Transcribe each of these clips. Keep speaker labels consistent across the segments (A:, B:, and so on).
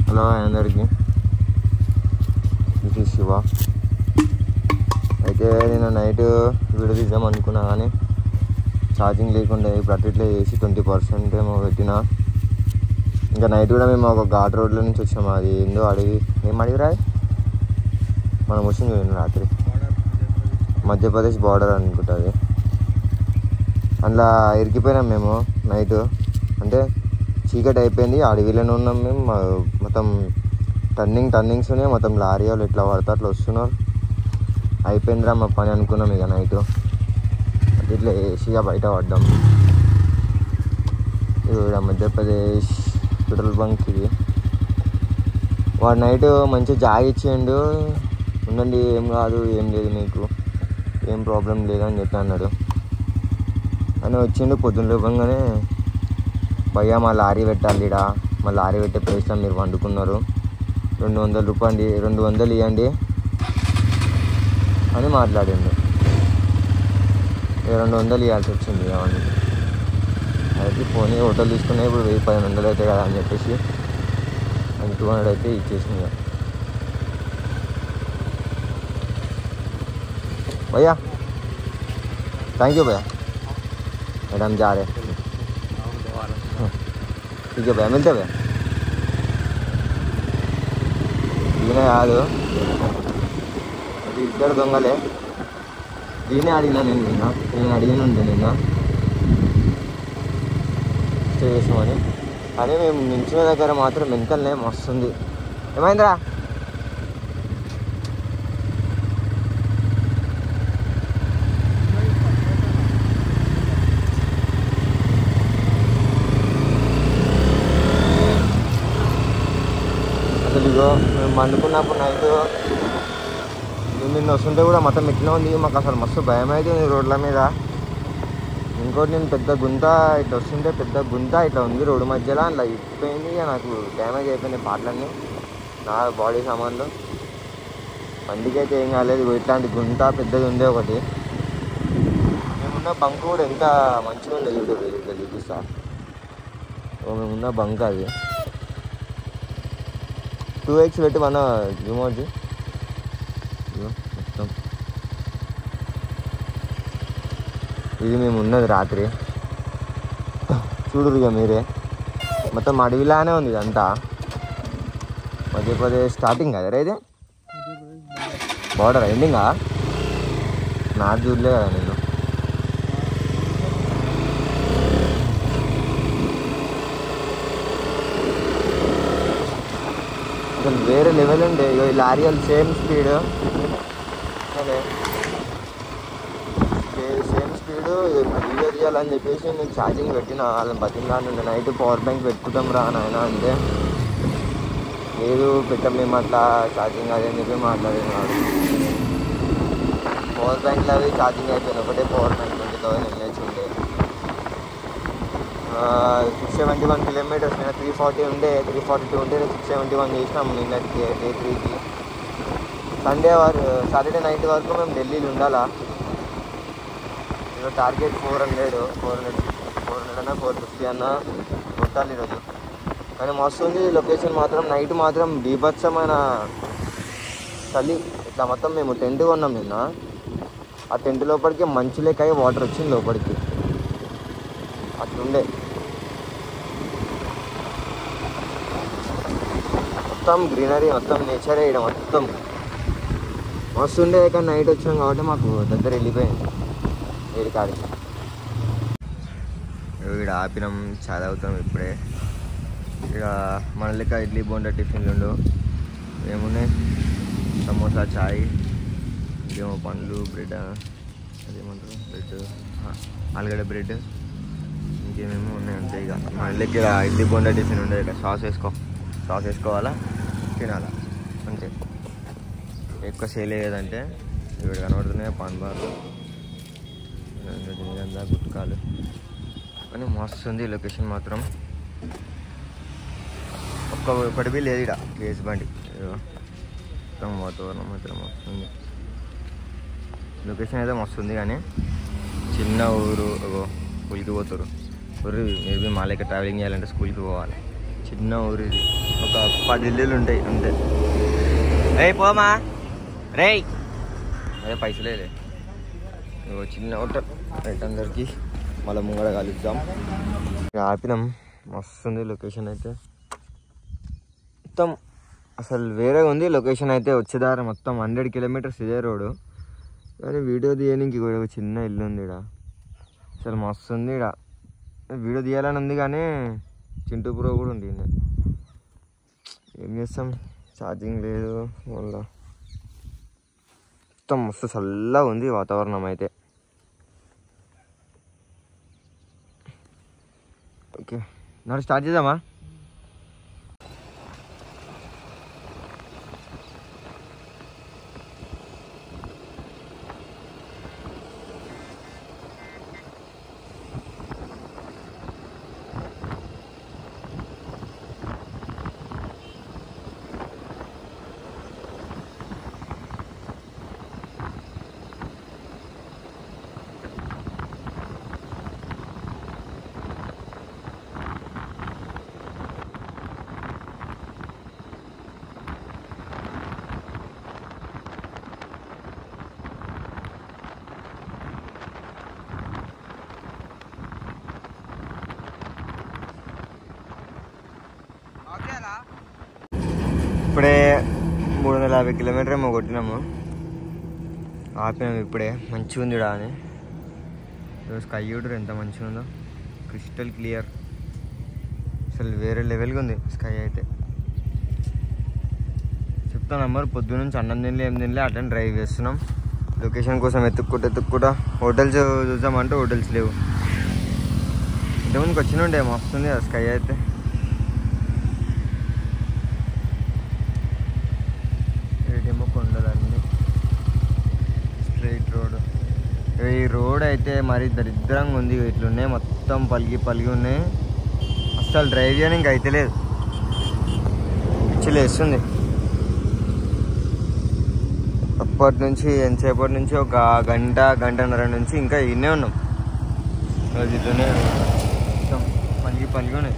A: Hello అందరికి, this is Shiva. అయితే నేను నైట్ వీడియో తీద్దాం అనుకున్నా కానీ ఛార్జింగ్ లేకుండా ఇప్పుడు అట్లా చేసి 20% ఏమో పెట్టినా. ఇంకా నైట్ కూడా మేము ఒక ఘాట్ రోడ్లో నుంచి వచ్చాము. అది ఏందో అడిగి ఏం అడిగిరా, మనం వచ్చింది రాత్రి మధ్యప్రదేశ్ బార్డర్ అనుకుంటుంది. అందులో ఇరికిపోయినాం మేము నైట్. అంటే చీకటి అయిపోయింది, అడవిలోనే ఉన్నాం మేము. మొత్తం టర్నింగ్స్ ఉన్నాయి. మొత్తం లారీ వాళ్ళు ఎట్లా పడతా అట్లా వస్తున్నారు. అయిపోయిందిరా మా పని అనుకున్నాం. ఇక నైట్ ఇట్లా ఏసీగా బయట పడ్డాం. ఇది మధ్యప్రదేశ్ పెట్రోల్ బంక్. ఇది వాడు నైట్ మంచిగా జాగ్ ఇచ్చేయండు, ఉండండి ఏం కాదు ఏం లేదు మీకు ఏం ప్రాబ్లం లేదని చెప్పి అన్నాడు. అని వచ్చిండు. పొద్దున్న లేపంగానే భయ్యా మా లారీ పెట్టాలి ఇడా, మా లారీ పెట్టే ప్లేస్లో మీరు వండుకున్నారు, 200 రూపాయలు 200 ఇవ్వండి అని మాట్లాడిండు. 200 ఇవ్వాల్సి వచ్చింది అవన్నీ. అయితే పోనీ హోటల్ తీసుకున్నా ఇప్పుడు 1000-1500 అవుతాయి కదా అని చెప్పేసి అది 200 అయితే ఇచ్చేసింది. भैया थैंक यू भैया, मैडम जा रहे ठीक है भैया, मिलते भैया. ఈయన కాదు, ఇద్దరు దొంగలే. ఈయనే అడిగినా నేను అడిగినండి నిన్న స్టే చేసామని. అదే మేము నించిన దగ్గర మాత్రం వెనకలనే మస్తుంది. ఏమైందిరా? ఇదిగో మేము వండుకున్నప్పుడు నైట్ నిన్న వస్తుంటే కూడా మొత్తం ఇట్లా ఉంది. మాకు అసలు మస్తు భయం అవుతుంది రోడ్ల మీద. ఇంకోటి నేను పెద్ద గుంత ఇట్లా వస్తుంటే పెద్ద గుంత ఇట్లా ఉంది రోడ్డు మధ్యలో, అట్లా ఇప్పిపోయింది. నాకు డ్యామేజ్ అయిపోయినాయి పాటలన్నీ, నా బాడీ సామాన్లు. బండికి అయితే ఏం కాలేదు. ఇట్లాంటి గుంత పెద్దది ఉంది ఒకటి. మేమున్న బంక్ కూడా ఎంత మంచిగా ఉండేది ఇట్లా చూపిస్తా. మేమున్న బంక్ అది 2x పెట్టి మన రిమోట్ది మొత్తం. ఇది మేము ఉన్నది రాత్రి. చూడరు ఇక మీరే, మొత్తం అడవిలానే ఉంది ఇదంతా. మధ్యప్రదేశ్ స్టార్టింగ్ కదా ఇది, బార్డర్ ఎండింగా. నాకు చూడలే కదా నేను. అసలు వేరే లెవెల్ ఉండే. ఈ లారీ వాళ్ళు సేమ్ స్పీడ్ వీడియో తీయాలని చెప్పేసి నేను ఛార్జింగ్ పెట్టిన. వాళ్ళని బతిమలాడుండే నైట్ పవర్ బ్యాంక్ పెట్టుకుంటాం రా నాయన అంటే, లేదు పెట్టలేము అట్లా ఛార్జింగ్ అది అని చెప్పి మాట్లాడినాడు. పవర్ బ్యాంక్లో అవి ఛార్జింగ్ అయిపోయింది. ఒకటే పవర్ బ్యాంక్ 20,000 mAh ఉండే. 671 కిలోమీటర్స్. నేను 340 ఉండే, 342 ఉంటే 671 చేసినాం నిన్నటికి డే 3కి. సాటర్డే నైట్ వరకు మేము ఢిల్లీలో ఉండాలా. ఈరోజు టార్గెట్ 400 అన్నా 450 అన్నా కొట్టాలి ఈరోజు. కానీ మస్తు ఉంది లొకేషన్ మాత్రం. నైట్ మాత్రం బీభత్సమైన చలి. ఇట్లా మొత్తం మేము టెంట్ కొన్నాం నిన్న. ఆ టెంట్ లోపలికి మంచు లేక వాటర్ వచ్చింది లోపలికి, అట్లుండే. మొత్తం గ్రీనరీ, మొత్తం నేచరే ఇక్కడ మొత్తం మస్తు ఉండే. కానీ నైట్ వచ్చాం కాబట్టి మాకు దగ్గర వెళ్ళిపోయింది ఏడు కాడికి. ఇక్కడ ఆపినాం, చాలా అవుతాం ఇప్పుడే. ఇక మన లెక్క ఇడ్లీ బోండా టిఫిన్లు ఉండవు. ఏమున్నాయి, సమోసా, చాయ్, ఇంకేమో పండ్లు, బ్రెడ్, అదేమంటారు బ్రెడ్, ఆలుగడ్డ బ్రెడ్, ఇంకేమేమో ఉన్నాయి అంతే. ఇక మన లెక్క ఇడ్లీ బోండా టిఫిన్ ఉండదు. ఇక సాస్ వేసుకోవాలా, తినాలా అంతే. ఎక్కువ సేల్ అయ్యేదంటే ఇక్కడ కనబడుతున్నాయి పాన్ బార్లు, గుట్కాలు. కానీ మస్తు ఉంది లొకేషన్ మాత్రం. ఒక్కటి బి లేదు ఇక్కడ ప్లేస్. బండి మొత్తం వాతావరణం మాత్రం మస్తు ఉంది. లొకేషన్ అయితే మస్తు ఉంది. కానీ చిన్న ఊరు, స్కూల్కి పోతారు. మీరు మా లెక్క ట్రావెలింగ్ చేయాలంటే స్కూల్కి పోవాలి. చిన్న ఊరు ఇది, ఒక 10 ఇల్లులు ఉంటాయి అంతే. రే పోమా రే, అదే పైసలే చిన్న హోటల్ రైట్. అందరికి మళ్ళీ ముంగడ కలుద్దాం. ఆపినాం, మస్తుంది లొకేషన్ అయితే, మొత్తం అసలు వేరే ఉంది లొకేషన్ అయితే. వచ్చేదారి మొత్తం 100 కిలోమీటర్స్ ఇదే రోడ్డు, కానీ వీడియో తీయడానికి ఒక చిన్న ఇల్లు ఉంది ఇక్కడ. అసలు మస్తు ఉంది ఇక్కడ, వీడియో తీయాలని ఉంది కానీ చింటూ ప్రో కూడా ఉంది. ఏం చేస్తాం, ఛార్జింగ్ లేదు మళ్ళీ. మొత్తం మస్తు చల్లగా ఉంది వాతావరణం అయితే. ఓకే, మరి స్టార్ట్ చేద్దామా? ఇప్పుడే 350 కిలోమీటర్ ఏమో కొట్టినాము, ఆపినాము ఇప్పుడే. మంచిగా ఉంది ఇక్కడ అని. స్కై చూడరు ఎంత మంచిగా ఉందో, క్రిస్టల్ క్లియర్, అసలు వేరే లెవెల్గా ఉంది స్కై అయితే. చెప్తాను మరి, పొద్దున్న నుంచి అన్నం తినలే ఏం తినలే, అట్లనే డ్రైవ్ చేస్తున్నాం. లొకేషన్ కోసం ఎత్తుక్కుంటా హోటల్స్ చూద్దామంటే హోటల్స్ లేవు. ఇంతకుముందుకు వచ్చినుండే, మస్తుంది ఆ స్కై అయితే. ఏమో కొండలన్నీ స్ట్రైట్ రోడ్. ఈ రోడ్ అయితే మరి దరిద్రంగా ఉంది, ఇట్లున్నాయి మొత్తం పలిగి ఉన్నాయి. అస్సలు డ్రైవ్ చేయడానికి అయితే లేదు, పిచ్చిలు వేస్తుంది. అప్పటి నుంచి ఎంతసేపటి నుంచి ఒక గంటన్నర నుంచి ఇంకా ఇన్నే ఉన్నాం. ఇట్లనే మొత్తం పలిగి ఉన్నాయి.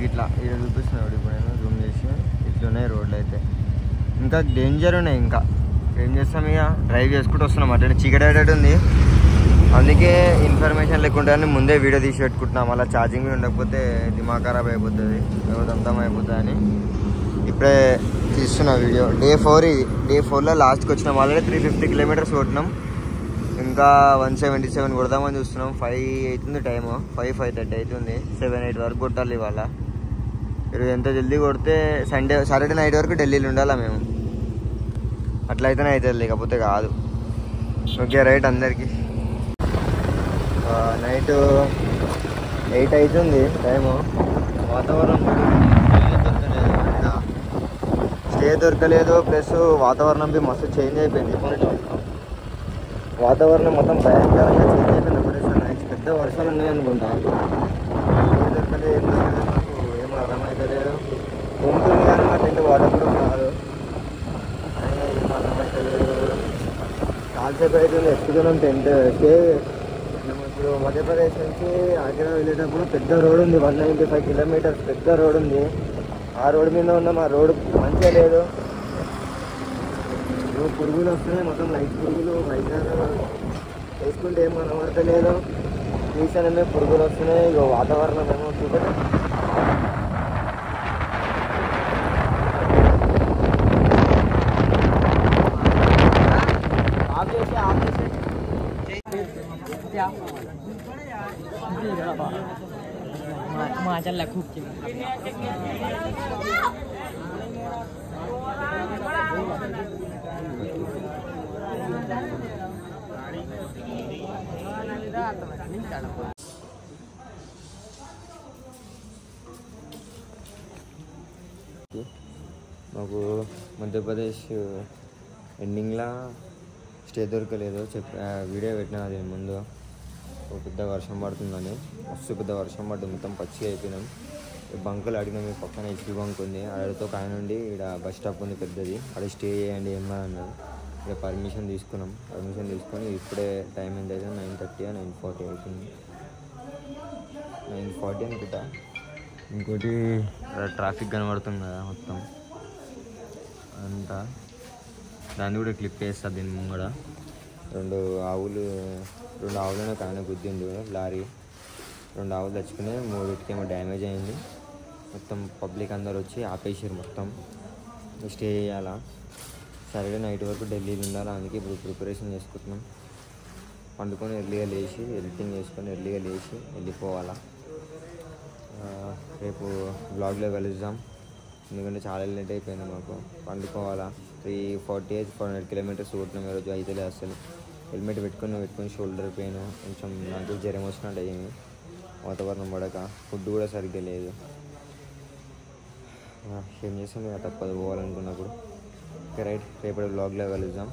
A: ఇట్లా ఇక్కడ చూపిస్తున్నాడు ఇప్పుడు నేను జూమ్ చేసి. ఇట్లున్నాయి రోడ్లు అయితే, ఇంకా డేంజర్ ఉన్నాయి. ఇంకా ఏం చేస్తాం, ఇక డ్రైవ్ చేసుకుంటూ వస్తున్నాం. అట్లనే చీకటి ఉంది, అందుకే ఇన్ఫర్మేషన్ లేకుండా ముందే వీడియో తీసి పెట్టుకుంటున్నాం. అలా ఛార్జింగ్ ఉండకపోతే దిమాగ్ ఖరాబ్ అయిపోతుంది, దమ్దం అయిపోతుంది అని ఇప్పుడే తీస్తున్నా వీడియో. డే 4 ఇది. డే 4లో లాస్ట్కి వచ్చినాం. ఆల్రెడీ 350 కిలోమీటర్స్ కొట్టినాం, ఇంకా 177 కొడదామని చూస్తున్నాం. 5 అవుతుంది టైము, 5:30 అవుతుంది. 7-8 వరకు కొట్టాలి ఇవాళ. ఈరోజు ఎంత జల్దీ కొడితే సాటర్డే నైట్ వరకు ఢిల్లీలో ఉండాలా మేము. అట్లయితేనే అవుతుంది, లేకపోతే కాదు. Okay right. అందరికీ నైట్ 8 అవుతుంది టైము. వాతావరణం స్టే దొరకలేదు, ప్లస్ వాతావరణం మస్తు చేంజ్ అయిపోయింది. వాతావరణం మొత్తం భయంకరంగా చేంజ్ అయిపోయింది. ఒకటేసారి నైట్ పెద్ద వర్షాలు ఉన్నాయి అనుకుంటా. దొరకలేదు, ఏం అర్థమవుతలేదు. ఉంటుంది కానీ మా టెంట్ వాటర్ కూడా కాదు, ఏం అర్థమవుతలేదు. చాలాసేపు అవుతుంది ఎక్కుతున్నాం టెంట్. స్టే ఇప్పుడు మధ్యప్రదేశ్ నుంచి ఆగ్రా వెళ్ళేటప్పుడు పెద్ద రోడ్ ఉంది, 195 కిలోమీటర్స్ పెద్ద రోడ్ ఉంది. ఆ రోడ్డు మీద ఉన్నాం. ఆ రోడ్ మంచిగా లేదు, పురుగులు వస్తున్నాయి, మొత్తం లైట్ పురుగులు. వైజాగ్ వేసుకుంటే ఏం కనబడతలేదు, తీసానమే పురుగులు వస్తున్నాయి. ఇక వాతావరణం ఏమో చూడండి.
B: माझ्याला खूप
A: మాకు మధ్యప్రదేశ్ ఎండింగ్లో స్టే దొరకలేదు. వీడియో పెట్టినా అది ముందు. ఒక పెద్ద వర్షం పడుతుందని, మస్తు పెద్ద వర్షం పడుతుంది, మొత్తం పచ్చిగా అయిపోయినాం. బంకులు అడిగినాం, మీ పక్కన హెచ్పి బంక్ ఉంది, అడిగితే ఒక ఆయన నుండి ఇక్కడ బస్ స్టాప్ ఉంది పెద్దది, అక్కడ స్టే చేయండి ఏమన్నా అన్నారు. ఇక పర్మిషన్ తీసుకున్నాం. పర్మిషన్ తీసుకొని ఇప్పుడే టైం ఎంత అయితే 9:30 9:40 అవుతుంది. 9:40 అనుకుంటా. ఇంకోటి ట్రాఫిక్ కనబడుతుంది కదా మొత్తం అంతా, దాన్ని కూడా క్లిప్ వేస్తుంది దీని ముంగడ. రెండు ఆవులను కానీ గుద్దిండు లారీ. 2 ఆవులు తెచ్చుకుని 3 డ్యామేజ్ అయింది. మొత్తం పబ్లిక్ అందరు వచ్చి ఆపేసారు మొత్తం. స్టే చేయాలా, సరే నైట్ వరకు ఢిల్లీలో ఉండాలి. అందుకే ఇప్పుడు ప్రిపరేషన్ చేసుకుంటున్నాం. పండుకొని ఎర్లీగా లేచి ఎడిటింగ్ చేసుకొని ఎర్లీగా లేచి వెళ్ళిపోవాలా. రేపు బ్లాగ్లో కలుద్దాం, ఎందుకంటే చాలా లేట్ అయిపోయింది మాకు. పండుకోవాలా. 400 కిలోమీటర్స్ కొట్టినాం ఈరోజు. అయితే అసలు హెల్మెట్ పెట్టుకొని షోల్డర్ పెయిన్, కొంచెం నాకు జ్వరం వచ్చినట్టు అయ్యింది. వాతావరణం పడక ఫుడ్ కూడా సరిగ్గా లేదు. ఏం చేస్తాం, తప్పదు పోవాలనుకున్నప్పుడు. ఓకే రైట్, రేపటి బ్లాగ్లో కలుద్దాం.